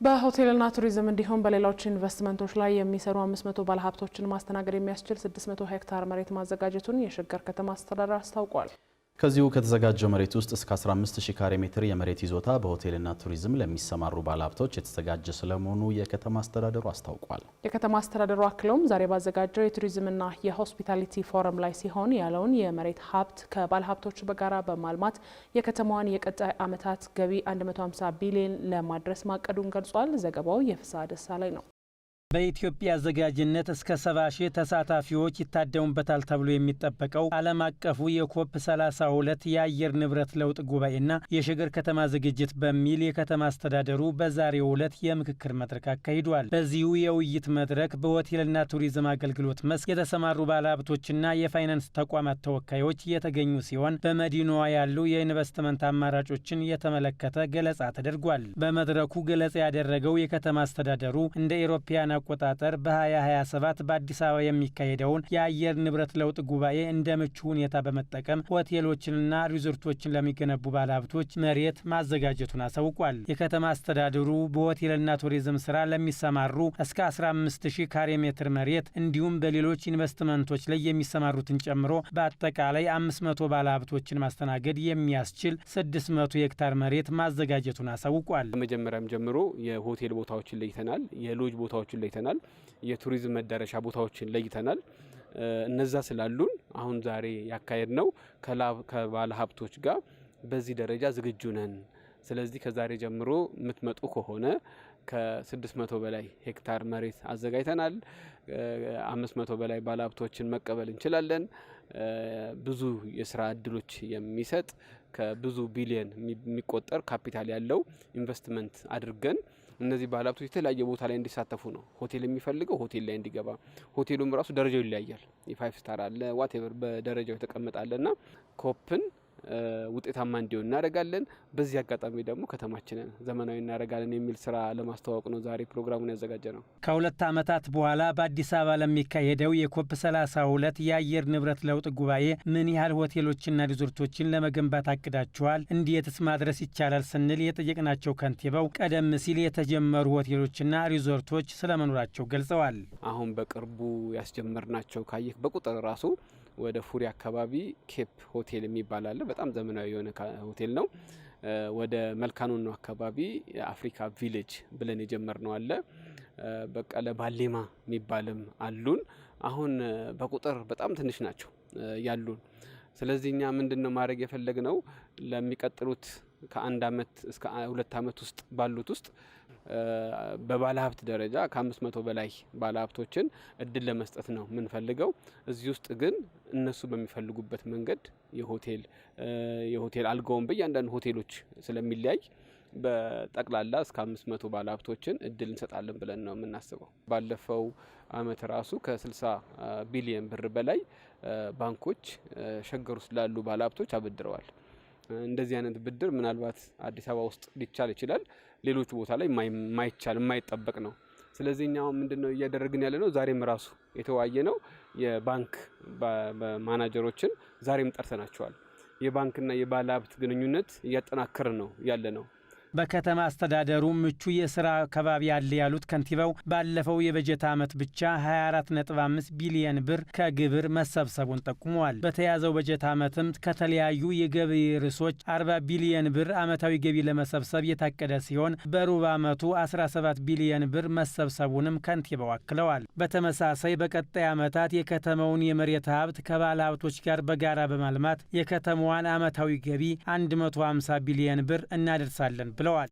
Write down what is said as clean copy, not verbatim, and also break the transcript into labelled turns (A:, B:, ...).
A: በሆቴልና ቱሪዝም እንዲሁም በሌሎች ኢንቨስትመንቶች ላይ የሚሰሩ 500 ባለሀብቶችን ማስተናገድ የሚያስችል 600 ሄክታር መሬት ማዘጋጀቱን የሸገር ከተማ አስተዳደር አስታውቋል።
B: ከዚሁ ከተዘጋጀው መሬት ውስጥ እስከ 15000 ካሬ ሜትር የመሬት ይዞታ በሆቴልና ቱሪዝም ለሚሰማሩ ባለሀብቶች የተዘጋጀ ስለመሆኑ የከተማ አስተዳደሩ አስታውቋል።
A: የከተማ አስተዳደሩ አክሎም ዛሬ ባዘጋጀው የቱሪዝምና የሆስፒታሊቲ ፎረም ላይ ሲሆን ያለውን የመሬት ሀብት ከባለሀብቶቹ በጋራ በማልማት የከተማዋን የቀጣይ ዓመታት ገቢ 150 ቢሊዮን ለማድረስ ማቀዱን ገልጿል። ዘገባው የፍስሐ ደሳለኝ ነው።
C: በኢትዮጵያ አዘጋጅነት እስከ 70 ሺህ ተሳታፊዎች ይታደሙበታል ተብሎ የሚጠበቀው ዓለም አቀፉ የኮፕ 32 የአየር ንብረት ለውጥ ጉባኤና የሸገር ከተማ ዝግጅት በሚል የከተማ አስተዳደሩ በዛሬው ዕለት የምክክር መድረክ አካሂዷል። በዚሁ የውይይት መድረክ በሆቴልና ቱሪዝም አገልግሎት መስክ የተሰማሩ ባለሀብቶችና የፋይናንስ ተቋማት ተወካዮች የተገኙ ሲሆን በመዲናዋ ያሉ የኢንቨስትመንት አማራጮችን የተመለከተ ገለጻ ተደርጓል። በመድረኩ ገለጻ ያደረገው የከተማ አስተዳደሩ እንደ ኢሮፒያን አቆጣጠር በ2027 በአዲስ አበባ የሚካሄደውን የአየር ንብረት ለውጥ ጉባኤ እንደ ምቹ ሁኔታ በመጠቀም ሆቴሎችንና ሪዞርቶችን ለሚገነቡ ባለሀብቶች መሬት ማዘጋጀቱን አሳውቋል። የከተማ አስተዳደሩ በሆቴልና ቱሪዝም ስራ ለሚሰማሩ እስከ 15000 ካሬ ሜትር መሬት እንዲሁም በሌሎች ኢንቨስትመንቶች ላይ የሚሰማሩትን ጨምሮ በአጠቃላይ 500 ባለሀብቶችን ማስተናገድ የሚያስችል 600 ሄክታር መሬት ማዘጋጀቱን አሳውቋል።
D: መጀመሪያም ጀምሮ የሆቴል ቦታዎችን ለይተናል፣ የሎጅ ቦታዎችን ለይተናል፣ የቱሪዝም መዳረሻ ቦታዎችን ለይተናል። እነዛ ስላሉን አሁን ዛሬ ያካሄድ ነው ከባለ ሀብቶች ጋር በዚህ ደረጃ ዝግጁ ነን። ስለዚህ ከዛሬ ጀምሮ የምትመጡ ከሆነ ከ600 በላይ ሄክታር መሬት አዘጋጅተናል። 500 በላይ ባለ ሀብቶችን መቀበል እንችላለን። ብዙ የስራ እድሎች የሚሰጥ ከብዙ ቢሊየን የሚቆጠር ካፒታል ያለው ኢንቨስትመንት አድርገን እነዚህ ባለሀብቶች የተለያየ ቦታ ላይ እንዲሳተፉ ነው። ሆቴል የሚፈልገው ሆቴል ላይ እንዲገባ፣ ሆቴሉም ራሱ ደረጃው ይለያያል። የ5 ስታር አለ፣ ዋቴቨር በደረጃው የተቀመጣለና ኮፕን ውጤታማ እንዲሆን እናደርጋለን። በዚህ አጋጣሚ ደግሞ ከተማችንን ዘመናዊ እናደርጋለን የሚል ስራ ለማስተዋወቅ ነው ዛሬ ፕሮግራሙን ያዘጋጀ ነው።
C: ከሁለት ዓመታት በኋላ በአዲስ አበባ ለሚካሄደው የኮፕ 32 የአየር ንብረት ለውጥ ጉባኤ ምን ያህል ሆቴሎችና ሪዞርቶችን ለመገንባት አቅዳቸዋል? እንዴትስ ማድረስ ይቻላል ስንል የጠየቅናቸው ከንቲባው ቀደም ሲል የተጀመሩ ሆቴሎችና ሪዞርቶች ስለመኖራቸው ገልጸዋል።
D: አሁን በቅርቡ ያስጀመርናቸው ካየህ በቁጥር ራሱ ወደ ፉሪ አካባቢ ኬፕ ሆቴል የሚባል አለ። በጣም ዘመናዊ የሆነ ሆቴል ነው። ወደ መልካኖኖ አካባቢ አፍሪካ ቪሌጅ ብለን የጀመርነው አለ። በቀለ ባሌማ የሚባልም አሉን። አሁን በቁጥር በጣም ትንሽ ናቸው ያሉን። ስለዚህ እኛ ምንድነው ማድረግ የፈለግነው ለሚቀጥሉት ከ1 አመት እስከ 2 አመት ውስጥ ባሉት ውስጥ በባለሀብት ደረጃ ከ500 በላይ ባለሀብቶችን እድል ለመስጠት ነው የምንፈልገው። እዚህ ውስጥ ግን እነሱ በሚፈልጉበት መንገድ የሆቴል አልጋውን በእያንዳንዱ ሆቴሎች ስለሚለያይ በጠቅላላ እስከ 500 ባለሀብቶችን እድል እንሰጣለን ብለን ነው የምናስበው። ባለፈው አመት ራሱ ከ60 ቢሊዮን ብር በላይ ባንኮች ሸገር ውስጥ ላሉ ባለሀብቶች አበድረዋል። እንደዚህ አይነት ብድር ምናልባት አዲስ አበባ ውስጥ ሊቻል ይችላል፣ ሌሎች ቦታ ላይ የማይቻል የማይጠበቅ ነው። ስለዚህ እኛው ምንድነው እያደረግን ያለ ነው? ዛሬም ራሱ የተወያየ ነው። የባንክ ማናጀሮችን ዛሬም ጠርተናቸዋል። የባንክና የባለሀብት ግንኙነት እያጠናከርን ነው ያለ ነው።
C: በከተማ አስተዳደሩ ምቹ የስራ አካባቢ ያለ ያሉት ከንቲባው ባለፈው የበጀት ዓመት ብቻ 24.5 ቢሊዮን ብር ከግብር መሰብሰቡን ጠቁመዋል። በተያዘው በጀት ዓመትም ከተለያዩ የገቢ ርዕሶች 40 ቢሊዮን ብር ዓመታዊ ገቢ ለመሰብሰብ የታቀደ ሲሆን በሩብ ዓመቱ 17 ቢሊዮን ብር መሰብሰቡንም ከንቲባው አክለዋል። በተመሳሳይ በቀጣይ ዓመታት የከተማውን የመሬት ሀብት ከባለ ሀብቶች ጋር በጋራ በማልማት የከተማዋን ዓመታዊ ገቢ 150 ቢሊዮን ብር እናደርሳለን ብለዋል።